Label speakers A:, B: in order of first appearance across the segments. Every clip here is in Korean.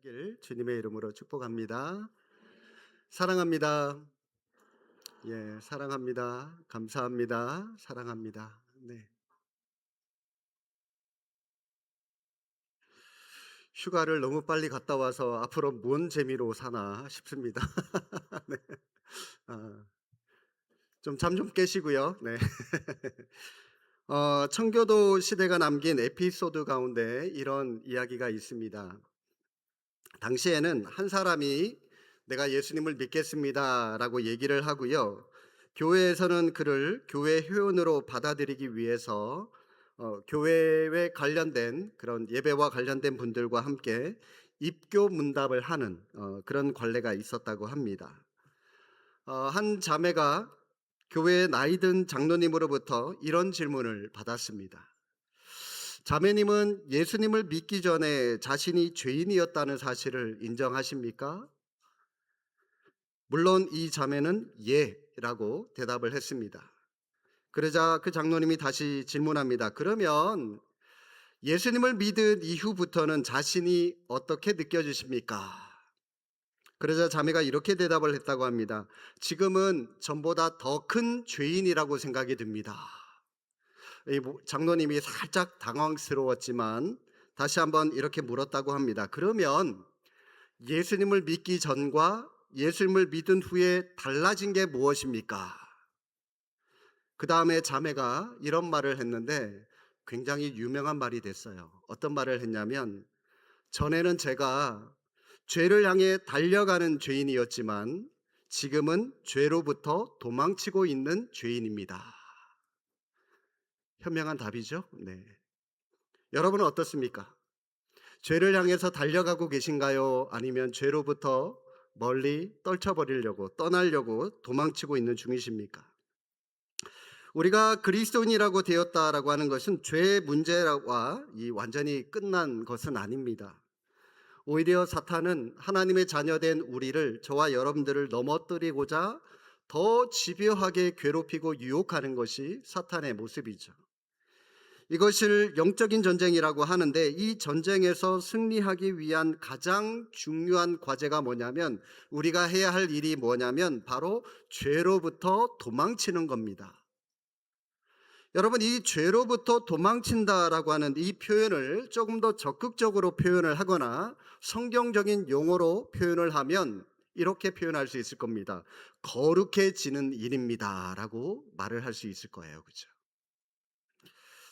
A: 되시길 주님의 이름으로 축복합니다. 사랑합니다. 예, 사랑합니다. 감사합니다. 사랑합니다. 네. 휴가를 너무 빨리 갔다 와서 앞으로 뭔 재미로 사나 싶습니다. 네. 아, 좀 잠 좀 깨시고요. 네. 청교도 시대가 남긴 에피소드 가운데 이런 이야기가 있습니다. 당시에는 한 사람이 내가 예수님을 믿겠습니다라고 얘기를 하고요. 교회에서는 그를 교회 회원으로 받아들이기 위해서 교회에 관련된 그런 예배와 관련된 분들과 함께 입교 문답을 하는 그런 관례가 있었다고 합니다. 한 자매가 교회의 나이든 장로님으로부터 이런 질문을 받았습니다. 자매님은 예수님을 믿기 전에 자신이 죄인이었다는 사실을 인정하십니까? 물론 이 자매는 예라고 대답을 했습니다. 그러자 그 장로님이 다시 질문합니다. 그러면 예수님을 믿은 이후부터는 자신이 어떻게 느껴지십니까? 그러자 자매가 이렇게 대답을 했다고 합니다. 지금은 전보다 더 큰 죄인이라고 생각이 듭니다. 이 장로님이 살짝 당황스러웠지만 다시 한번 이렇게 물었다고 합니다. 그러면 예수님을 믿기 전과 예수님을 믿은 후에 달라진 게 무엇입니까? 그 다음에 자매가 이런 말을 했는데 굉장히 유명한 말이 됐어요. 어떤 말을 했냐면, 전에는 제가 죄를 향해 달려가는 죄인이었지만 지금은 죄로부터 도망치고 있는 죄인입니다. 현명한 답이죠? 네. 여러분은 어떻습니까? 죄를 향해서 달려가고 계신가요? 아니면 죄로부터 멀리 떨쳐버리려고, 떠나려고 도망치고 있는 중이십니까? 우리가 그리스도인이라고 되었다라고 하는 것은 죄의 문제와 완전히 끝난 것은 아닙니다. 오히려 사탄은 하나님의 자녀된 우리를, 저와 여러분들을 넘어뜨리고자 더 집요하게 괴롭히고 유혹하는 것이 사탄의 모습이죠. 이것을 영적인 전쟁이라고 하는데, 이 전쟁에서 승리하기 위한 가장 중요한 과제가 뭐냐면, 우리가 해야 할 일이 뭐냐면 바로 죄로부터 도망치는 겁니다. 여러분, 이 죄로부터 도망친다라고 하는 이 표현을 조금 더 적극적으로 표현을 하거나 성경적인 용어로 표현을 하면 이렇게 표현할 수 있을 겁니다. 거룩해지는 일입니다 라고 말을 할 수 있을 거예요. 그죠?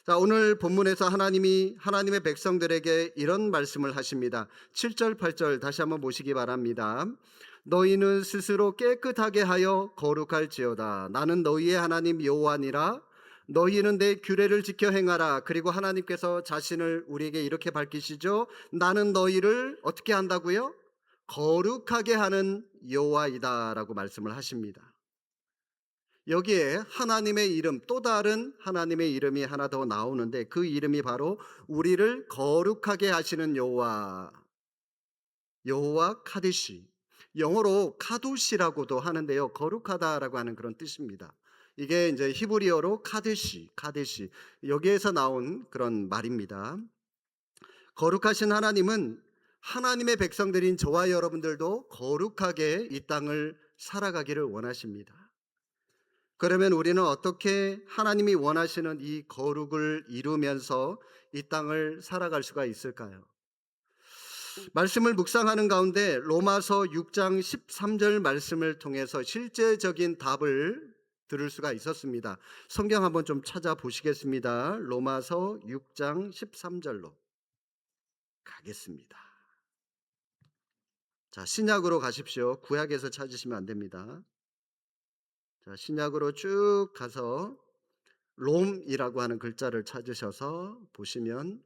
A: 자, 오늘 본문에서 하나님이 하나님의 백성들에게 이런 말씀을 하십니다. 7절 8절 다시 한번 보시기 바랍니다. 너희는 스스로 깨끗하게 하여 거룩할지어다. 나는 너희의 하나님 여호와니라. 너희는 내 규례를 지켜 행하라. 그리고 하나님께서 자신을 우리에게 이렇게 밝히시죠. 나는 너희를 어떻게 한다고요? 거룩하게 하는 여호와이다라고 말씀을 하십니다. 여기에 하나님의 이름, 또 다른 하나님의 이름이 하나 더 나오는데, 그 이름이 바로 우리를 거룩하게 하시는 여호와, 여호와 카디시, 영어로 카도시라고도 하는데요, 거룩하다라고 하는 그런 뜻입니다. 이게 이제 히브리어로 카데시, 여기에서 나온 그런 말입니다. 거룩하신 하나님은 하나님의 백성들인 저와 여러분들도 거룩하게 이 땅을 살아가기를 원하십니다. 그러면 우리는 어떻게 하나님이 원하시는 이 거룩을 이루면서 이 땅을 살아갈 수가 있을까요? 말씀을 묵상하는 가운데 로마서 6장 13절 말씀을 통해서 실제적인 답을 들을 수가 있었습니다. 성경 한번 좀 찾아보시겠습니다. 로마서 6장 13절로 가겠습니다. 자, 신약으로 가십시오. 구약에서 찾으시면 안 됩니다. 자, 신약으로 쭉 가서 롬이라고 하는 글자를 찾으셔서 보시면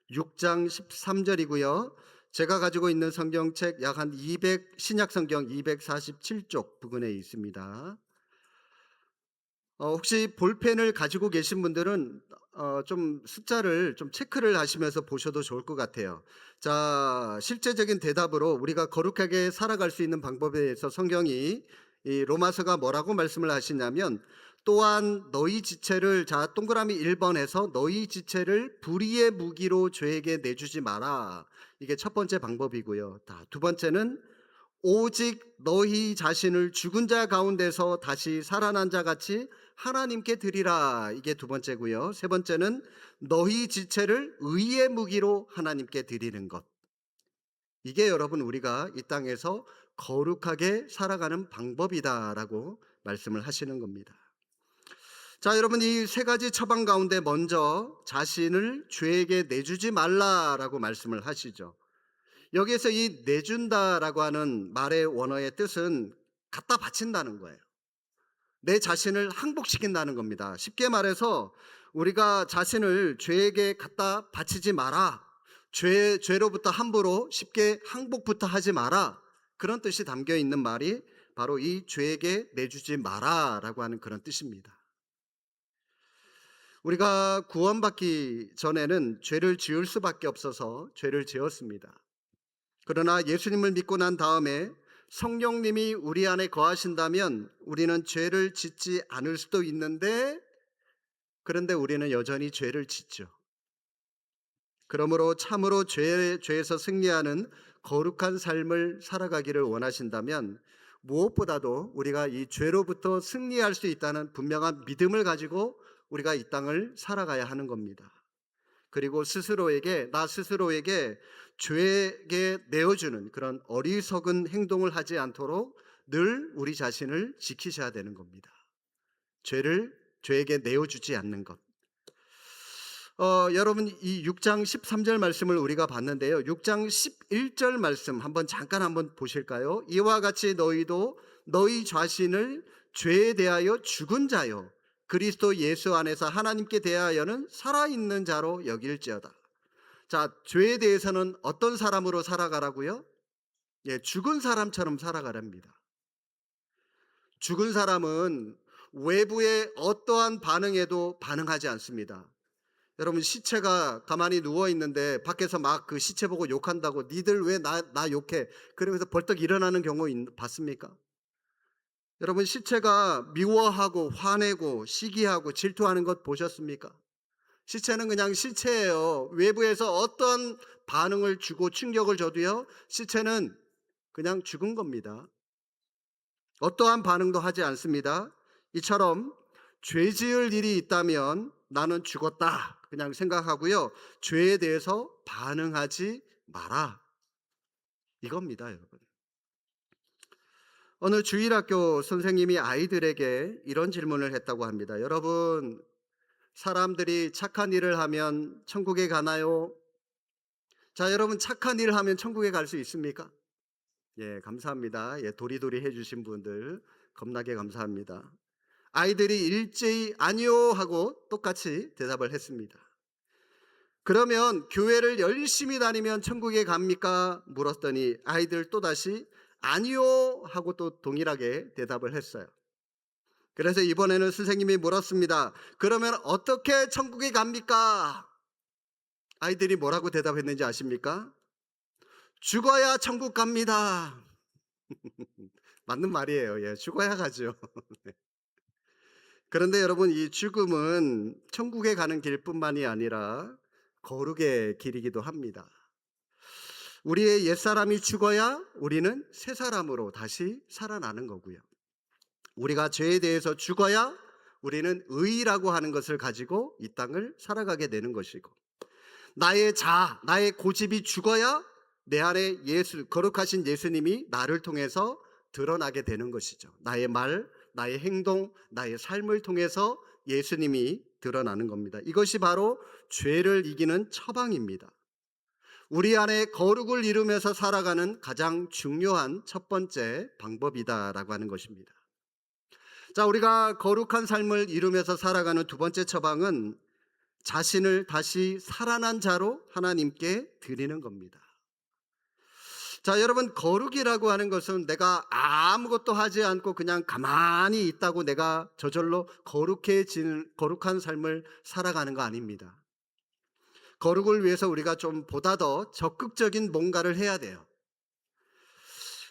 A: 6장 13절이고요. 제가 가지고 있는 성경책 약 한 200, 신약 성경 247쪽 부근에 있습니다. 혹시 볼펜을 가지고 계신 분들은 좀 숫자를 좀 체크를 하시면서 보셔도 좋을 것 같아요. 자, 실제적인 대답으로 우리가 거룩하게 살아갈 수 있는 방법에 대해서 성경이 이 로마서가 뭐라고 말씀을 하시냐면, 또한 너희 지체를, 자 동그라미 1번에서 너희 지체를 불의의 무기로 죄에게 내주지 마라. 이게 첫 번째 방법이고요. 두 번째는 오직 너희 자신을 죽은 자 가운데서 다시 살아난 자 같이 하나님께 드리라. 이게 두 번째고요. 세 번째는 너희 지체를 의의 무기로 하나님께 드리는 것. 이게 여러분 우리가 이 땅에서 거룩하게 살아가는 방법이다라고 말씀을 하시는 겁니다. 자, 여러분 이 세 가지 처방 가운데 먼저 자신을 죄에게 내주지 말라라고 말씀을 하시죠. 여기에서 이 내준다라고 하는 말의 원어의 뜻은 갖다 바친다는 거예요. 내 자신을 항복시킨다는 겁니다. 쉽게 말해서 우리가 자신을 죄에게 갖다 바치지 마라. 죄로부터 함부로 쉽게 항복부터 하지 마라. 그런 뜻이 담겨 있는 말이 바로 이 죄에게 내주지 마라라고 하는 그런 뜻입니다. 우리가 구원받기 전에는 죄를 지을 수밖에 없어서 죄를 지었습니다. 그러나 예수님을 믿고 난 다음에 성령님이 우리 안에 거하신다면 우리는 죄를 짓지 않을 수도 있는데, 그런데 우리는 여전히 죄를 짓죠. 그러므로 참으로 죄에서 승리하는 거룩한 삶을 살아가기를 원하신다면 무엇보다도 우리가 이 죄로부터 승리할 수 있다는 분명한 믿음을 가지고 우리가 이 땅을 살아가야 하는 겁니다. 그리고 나 스스로에게 죄에게 내어주는 그런 어리석은 행동을 하지 않도록 늘 우리 자신을 지키셔야 되는 겁니다. 죄에게 내어주지 않는 것. 여러분 이 6장 13절 말씀을 우리가 봤는데요. 6장 11절 말씀 잠깐 보실까요? 이와 같이 너희도 너희 자신을 죄에 대하여 죽은 자요 그리스도 예수 안에서 하나님께 대하여는 살아있는 자로 여길지어다. 자, 죄에 대해서는 어떤 사람으로 살아가라고요? 죽은 사람처럼 살아가랍니다. 죽은 사람은 외부의 어떠한 반응에도 반응하지 않습니다. 여러분 시체가 가만히 누워 있는데 밖에서 막 그 시체 보고 욕한다고 니들 왜 나 욕해? 그러면서 벌떡 일어나는 경우 봤습니까? 여러분 시체가 미워하고 화내고 시기하고 질투하는 것 보셨습니까? 시체는 그냥 시체예요. 외부에서 어떤 반응을 주고 충격을 줘도요, 시체는 그냥 죽은 겁니다. 어떠한 반응도 하지 않습니다. 이처럼 죄 지을 일이 있다면 나는 죽었다 그냥 생각하고요, 죄에 대해서 반응하지 마라, 이겁니다. 여러분 어느 주일학교 선생님이 아이들에게 이런 질문을 했다고 합니다. 여러분, 사람들이 착한 일을 하면 천국에 가나요? 자, 여러분 착한 일을 하면 천국에 갈 수 있습니까? 감사합니다. 도리도리 해주신 분들 겁나게 감사합니다. 아이들이 일제히 아니요 하고 똑같이 대답을 했습니다. 그러면 교회를 열심히 다니면 천국에 갑니까? 물었더니 아이들 또다시 아니요 하고 또 동일하게 대답을 했어요. 그래서 이번에는 선생님이 물었습니다. 그러면 어떻게 천국에 갑니까? 아이들이 뭐라고 대답했는지 아십니까? 죽어야 천국 갑니다. 맞는 말이에요. 죽어야 가죠. 그런데 여러분 이 죽음은 천국에 가는 길뿐만이 아니라 거룩의 길이기도 합니다. 우리의 옛사람이 죽어야 우리는 새 사람으로 다시 살아나는 거고요. 우리가 죄에 대해서 죽어야 우리는 의라고 하는 것을 가지고 이 땅을 살아가게 되는 것이고, 나의 고집이 죽어야 내 안에 거룩하신 예수님이 나를 통해서 드러나게 되는 것이죠. 나의 말, 나의 행동, 나의 삶을 통해서 예수님이 드러나는 겁니다. 이것이 바로 죄를 이기는 처방입니다. 우리 안에 거룩을 이루면서 살아가는 가장 중요한 첫 번째 방법이다라고 하는 것입니다. 자, 우리가 거룩한 삶을 이루면서 살아가는 두 번째 처방은 자신을 다시 살아난 자로 하나님께 드리는 겁니다. 자, 여러분 거룩이라고 하는 것은 내가 아무것도 하지 않고 그냥 가만히 있다고 내가 저절로 거룩한 삶을 살아가는 거 아닙니다. 거룩을 위해서 우리가 좀 보다 더 적극적인 뭔가를 해야 돼요.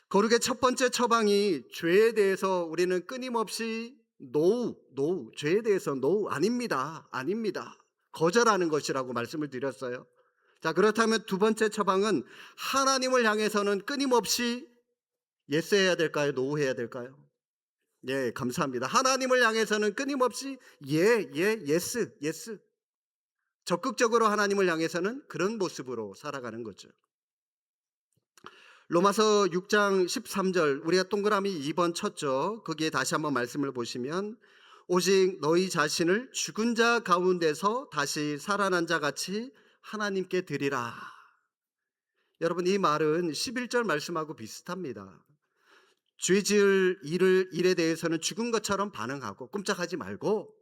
A: 거룩의 첫 번째 처방이 죄에 대해서 우리는 끊임없이 노우, 노우. 죄에 대해서 노우 아닙니다. 아닙니다. 거절하는 것이라고 말씀을 드렸어요. 자, 그렇다면 두 번째 처방은 하나님을 향해서는 끊임없이 예스 해야 될까요? 노우 해야 될까요? 예, 감사합니다. 하나님을 향해서는 끊임없이 예스, 예스. 적극적으로 하나님을 향해서는 그런 모습으로 살아가는 거죠. 로마서 6장 13절, 우리가 동그라미 2번 쳤죠. 거기에 다시 한번 말씀을 보시면, 오직 너희 자신을 죽은 자 가운데서 다시 살아난 자 같이 하나님께 드리라. 여러분, 이 말은 11절 말씀하고 비슷합니다. 죄 지을 일에 대해서는 죽은 것처럼 반응하고 꼼짝하지 말고,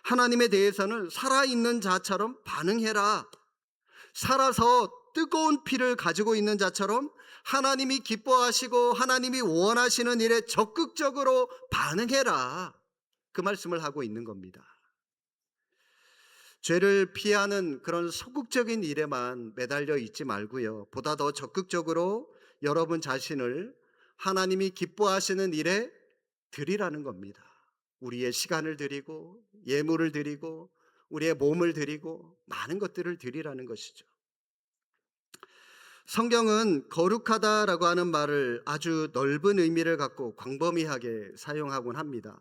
A: 하나님에 대해서는 살아있는 자처럼 반응해라. 살아서 뜨거운 피를 가지고 있는 자처럼 하나님이 기뻐하시고 하나님이 원하시는 일에 적극적으로 반응해라. 그 말씀을 하고 있는 겁니다. 죄를 피하는 그런 소극적인 일에만 매달려 있지 말고요. 보다 더 적극적으로 여러분 자신을 하나님이 기뻐하시는 일에 드리라는 겁니다. 우리의 시간을 드리고 예물을 드리고 우리의 몸을 드리고 많은 것들을 드리라는 것이죠. 성경은 거룩하다라고 하는 말을 아주 넓은 의미를 갖고 광범위하게 사용하곤 합니다.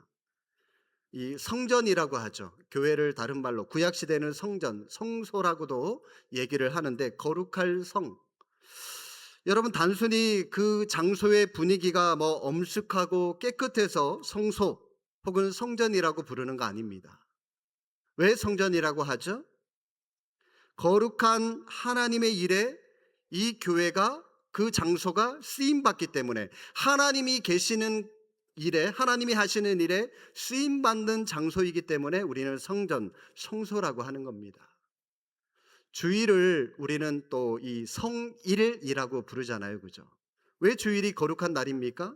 A: 이 성전이라고 하죠. 교회를 다른 말로 구약시대는 성전, 성소라고도 얘기를 하는데, 거룩할 성. 여러분, 단순히 그 장소의 분위기가 뭐 엄숙하고 깨끗해서 성소 혹은 성전이라고 부르는 거 아닙니다. 왜 성전이라고 하죠? 거룩한 하나님의 일에 이 교회가, 그 장소가 쓰임받기 때문에, 하나님이 계시는 일에, 하나님이 하시는 일에 쓰임받는 장소이기 때문에 우리는 성전, 성소라고 하는 겁니다. 주일을 우리는 또 이 성일이라고 부르잖아요. 그죠? 왜 주일이 거룩한 날입니까?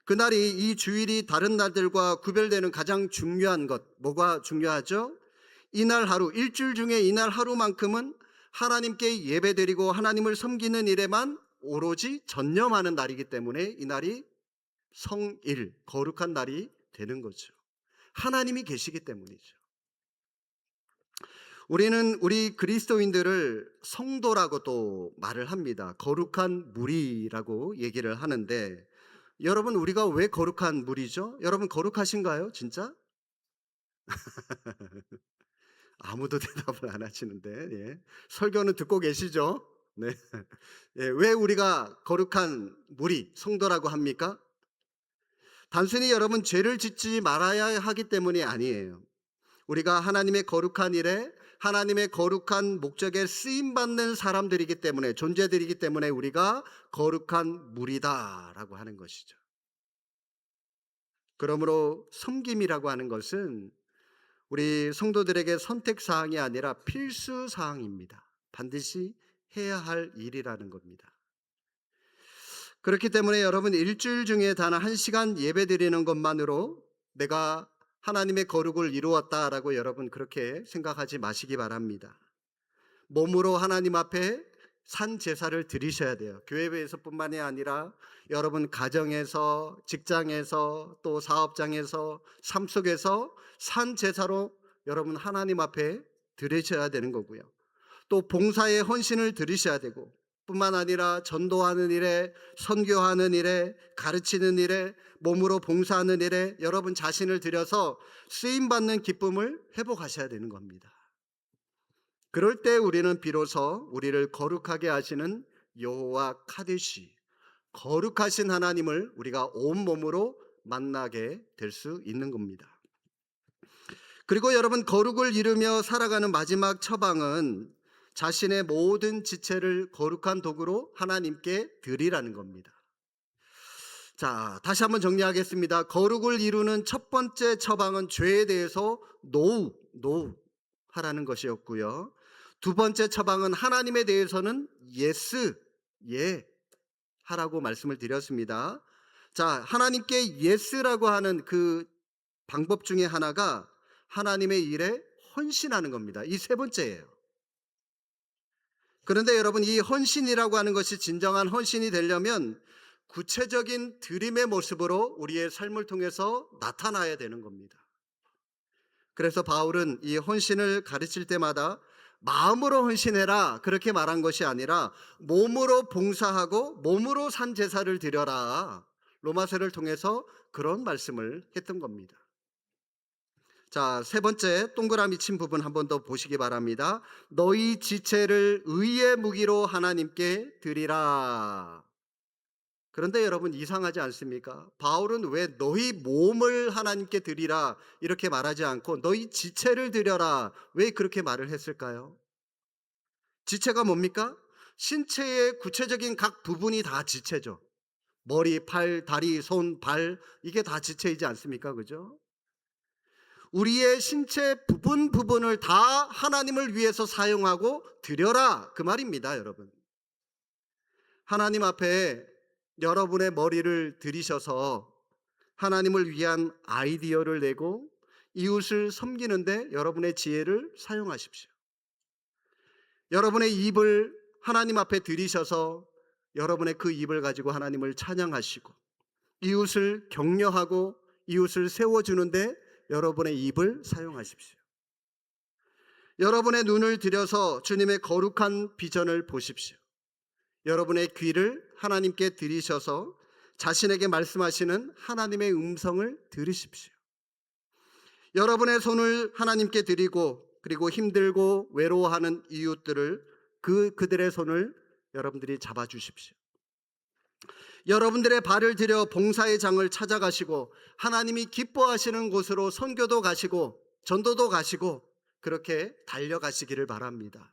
A: 그날이, 이 주일이 다른 날들과 구별되는 가장 중요한 것, 뭐가 중요하죠? 이날 하루, 일주일 중에 이날 하루만큼은 하나님께 예배드리고 하나님을 섬기는 일에만 오로지 전념하는 날이기 때문에 이날이 성일, 거룩한 날이 되는 거죠. 하나님이 계시기 때문이죠. 우리는 우리 그리스도인들을 성도라고 또 말을 합니다. 거룩한 무리라고 얘기를 하는데, 여러분, 우리가 왜 거룩한 무리죠? 여러분, 거룩하신가요? 진짜? 아무도 대답을 안 하시는데, 예. 설교는 듣고 계시죠? 네. 예, 왜 우리가 거룩한 무리, 성도라고 합니까? 단순히 여러분 죄를 짓지 말아야 하기 때문이 아니에요. 우리가 하나님의 거룩한 일에, 하나님의 거룩한 목적에 쓰임받는 사람들이기 때문에, 존재들이기 때문에 우리가 거룩한 무리다라고 하는 것이죠. 그러므로 섬김이라고 하는 것은 우리 성도들에게 선택사항이 아니라 필수사항입니다. 반드시 해야 할 일이라는 겁니다. 그렇기 때문에 여러분, 일주일 중에 단 1시간 예배드리는 것만으로 내가 하나님의 거룩을 이루었다라고 여러분 그렇게 생각하지 마시기 바랍니다. 몸으로 하나님 앞에 산 제사를 드리셔야 돼요. 교회에서뿐만이 아니라 여러분 가정에서, 직장에서, 또 사업장에서, 삶 속에서 산 제사로 여러분 하나님 앞에 드리셔야 되는 거고요. 또 봉사의 헌신을 드리셔야 되고, 뿐만 아니라 전도하는 일에, 선교하는 일에, 가르치는 일에, 몸으로 봉사하는 일에 여러분 자신을 들여서 쓰임받는 기쁨을 회복하셔야 되는 겁니다. 그럴 때 우리는 비로소 우리를 거룩하게 하시는 여호와 카데시, 거룩하신 하나님을 우리가 온몸으로 만나게 될 수 있는 겁니다. 그리고 여러분, 거룩을 이루며 살아가는 마지막 처방은 자신의 모든 지체를 거룩한 도구로 하나님께 드리라는 겁니다. 자, 다시 한번 정리하겠습니다. 거룩을 이루는 첫 번째 처방은 죄에 대해서 노우 하라는 것이었고요. 두 번째 처방은 하나님에 대해서는 예스, 예 하라고 말씀을 드렸습니다. 자, 하나님께 예스라고 하는 그 방법 중에 하나가 하나님의 일에 헌신하는 겁니다. 이 세 번째예요. 그런데 여러분, 이 헌신이라고 하는 것이 진정한 헌신이 되려면 구체적인 드림의 모습으로 우리의 삶을 통해서 나타나야 되는 겁니다. 그래서 바울은 이 헌신을 가르칠 때마다 마음으로 헌신해라 그렇게 말한 것이 아니라 몸으로 봉사하고 몸으로 산 제사를 드려라, 로마서를 통해서 그런 말씀을 했던 겁니다. 자, 세 번째 동그라미 친 부분 한 번 더 보시기 바랍니다. 너희 지체를 의의 무기로 하나님께 드리라. 그런데 여러분, 이상하지 않습니까? 바울은 왜 너희 몸을 하나님께 드리라 이렇게 말하지 않고 너희 지체를 드려라 왜 그렇게 말을 했을까요? 지체가 뭡니까? 신체의 구체적인 각 부분이 다 지체죠. 머리, 팔, 다리, 손, 발, 이게 다 지체이지 않습니까? 그죠? 우리의 신체 부분 부분을 다 하나님을 위해서 사용하고 드려라 그 말입니다, 여러분. 하나님 앞에 여러분의 머리를 들이셔서 하나님을 위한 아이디어를 내고 이웃을 섬기는데 여러분의 지혜를 사용하십시오. 여러분의 입을 하나님 앞에 들이셔서 여러분의 그 입을 가지고 하나님을 찬양하시고 이웃을 격려하고 이웃을 세워주는데 여러분의 입을 사용하십시오. 여러분의 눈을 들여서 주님의 거룩한 비전을 보십시오. 여러분의 귀를 하나님께 들이셔서 자신에게 말씀하시는 하나님의 음성을 들으십시오. 여러분의 손을 하나님께 드리고 그리고 힘들고 외로워하는 이웃들을 그들의 손을 여러분들이 잡아주십시오. 여러분들의 발을 들여 봉사의 장을 찾아가시고 하나님이 기뻐하시는 곳으로 선교도 가시고 전도도 가시고 그렇게 달려가시기를 바랍니다.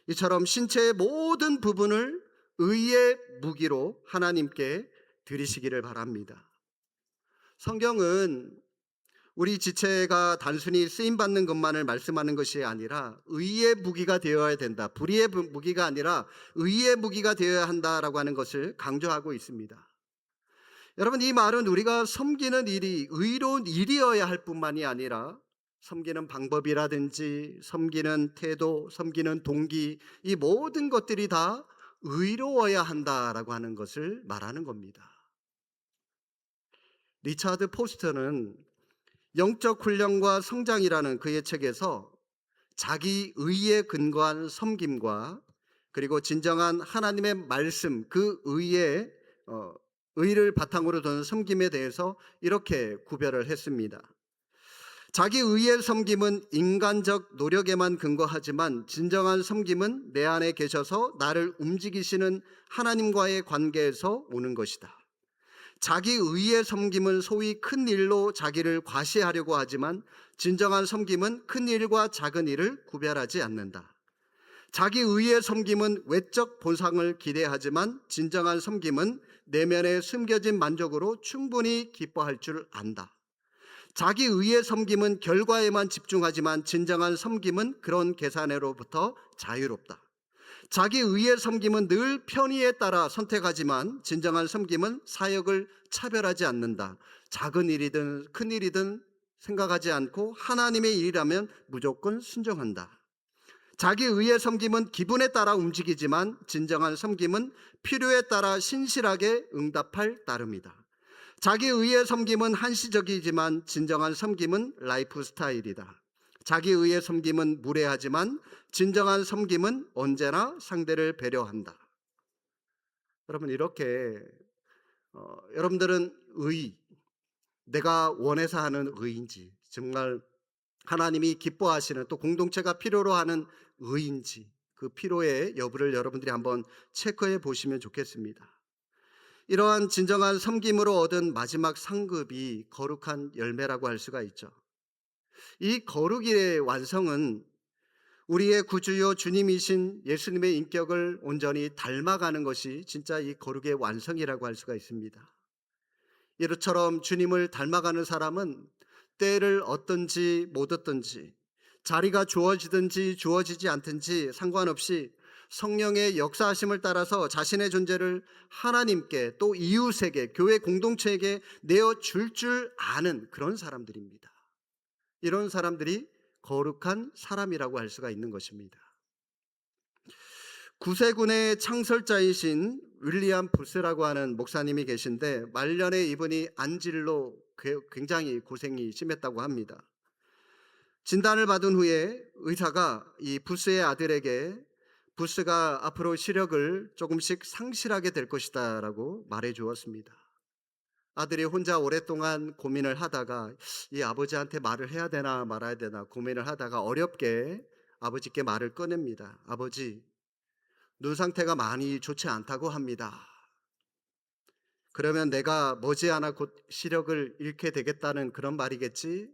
A: 이처럼 신체의 모든 부분을 의의 무기로 하나님께 드리시기를 바랍니다. 성경은 우리 지체가 단순히 쓰임받는 것만을 말씀하는 것이 아니라 의의 무기가 되어야 된다, 불의의 무기가 아니라 의의 무기가 되어야 한다라고 하는 것을 강조하고 있습니다. 여러분, 이 말은 우리가 섬기는 일이 의로운 일이어야 할 뿐만이 아니라 섬기는 방법이라든지 섬기는 태도, 섬기는 동기, 이 모든 것들이 다 의로워야 한다라고 하는 것을 말하는 겁니다. 리차드 포스터는 영적 훈련과 성장이라는 그의 책에서 자기 의에 근거한 섬김과 그리고 진정한 하나님의 말씀, 그 의를 바탕으로 두는 섬김에 대해서 이렇게 구별을 했습니다. 자기 의의 섬김은 인간적 노력에만 근거하지만 진정한 섬김은 내 안에 계셔서 나를 움직이시는 하나님과의 관계에서 오는 것이다. 자기 의의 섬김은 소위 큰 일로 자기를 과시하려고 하지만 진정한 섬김은 큰 일과 작은 일을 구별하지 않는다. 자기 의의 섬김은 외적 보상을 기대하지만 진정한 섬김은 내면에 숨겨진 만족으로 충분히 기뻐할 줄 안다. 자기 의의 섬김은 결과에만 집중하지만 진정한 섬김은 그런 계산으로부터 자유롭다. 자기 의의 섬김은 늘 편의에 따라 선택하지만 진정한 섬김은 사역을 차별하지 않는다. 작은 일이든 큰 일이든 생각하지 않고 하나님의 일이라면 무조건 순종한다. 자기 의의 섬김은 기분에 따라 움직이지만 진정한 섬김은 필요에 따라 신실하게 응답할 따름이다. 자기 의의 섬김은 한시적이지만 진정한 섬김은 라이프 스타일이다. 자기 의의 섬김은 무례하지만 진정한 섬김은 언제나 상대를 배려한다. 여러분, 이렇게 여러분들은 내가 원해서 하는 의인지, 정말 하나님이 기뻐하시는 또 공동체가 필요로 하는 의인지, 그 필요의 여부를 여러분들이 한번 체크해 보시면 좋겠습니다. 이러한 진정한 섬김으로 얻은 마지막 상급이 거룩한 열매라고 할 수가 있죠. 이 거룩의 완성은 우리의 구주요 주님이신 예수님의 인격을 온전히 닮아가는 것이 진짜 이 거룩의 완성이라고 할 수가 있습니다. 이처럼 주님을 닮아가는 사람은 때를 얻든지 못 얻든지, 자리가 주어지든지 주어지지 않든지 상관없이 성령의 역사하심을 따라서 자신의 존재를 하나님께 또 이웃에게, 교회 공동체에게 내어줄 줄 아는 그런 사람들입니다. 이런 사람들이 거룩한 사람이라고 할 수가 있는 것입니다. 구세군의 창설자이신 윌리엄 부스라고 하는 목사님이 계신데 말년에 이분이 안질로 굉장히 고생이 심했다고 합니다. 진단을 받은 후에 의사가 이 부스의 아들에게 부스가 앞으로 시력을 조금씩 상실하게 될 것이다라고 말해 주었습니다. 아들이 혼자 오랫동안 고민을 하다가 이 아버지한테 말을 해야 되나 말아야 되나 고민을 하다가 어렵게 아버지께 말을 꺼냅니다. 아버지, 눈 상태가 많이 좋지 않다고 합니다. 그러면 내가 머지않아 곧 시력을 잃게 되겠다는 그런 말이겠지?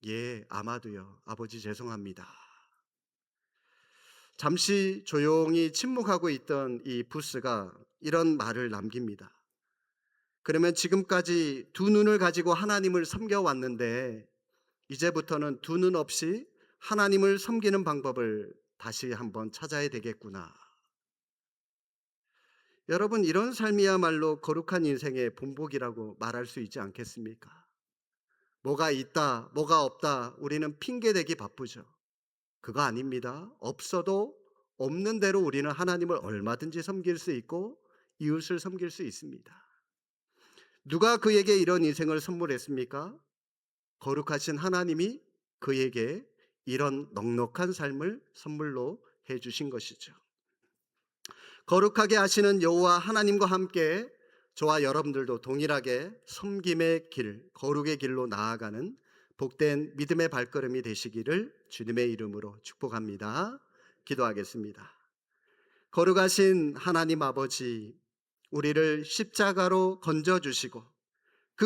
A: 예, 아마도요. 아버지 죄송합니다. 잠시 조용히 침묵하고 있던 이 부스가 이런 말을 남깁니다. 그러면 지금까지 두 눈을 가지고 하나님을 섬겨왔는데 이제부터는 두 눈 없이 하나님을 섬기는 방법을 다시 한번 찾아야 되겠구나. 여러분, 이런 삶이야말로 거룩한 인생의 본보기라고 말할 수 있지 않겠습니까? 뭐가 있다, 뭐가 없다, 우리는 핑계대기 바쁘죠. 그거 아닙니다. 없어도 없는 대로 우리는 하나님을 얼마든지 섬길 수 있고 이웃을 섬길 수 있습니다. 누가 그에게 이런 인생을 선물했습니까? 거룩하신 하나님이 그에게 이런 넉넉한 삶을 선물로 해 주신 것이죠. 거룩하게 하시는 여호와 하나님과 함께 저와 여러분들도 동일하게 섬김의 길, 거룩의 길로 나아가는 복된 믿음의 발걸음이 되시기를 주님의 이름으로 축복합니다. 기도하겠습니다. 거룩하신 하나님 아버지, 우리를 십자가로 건져주시고 그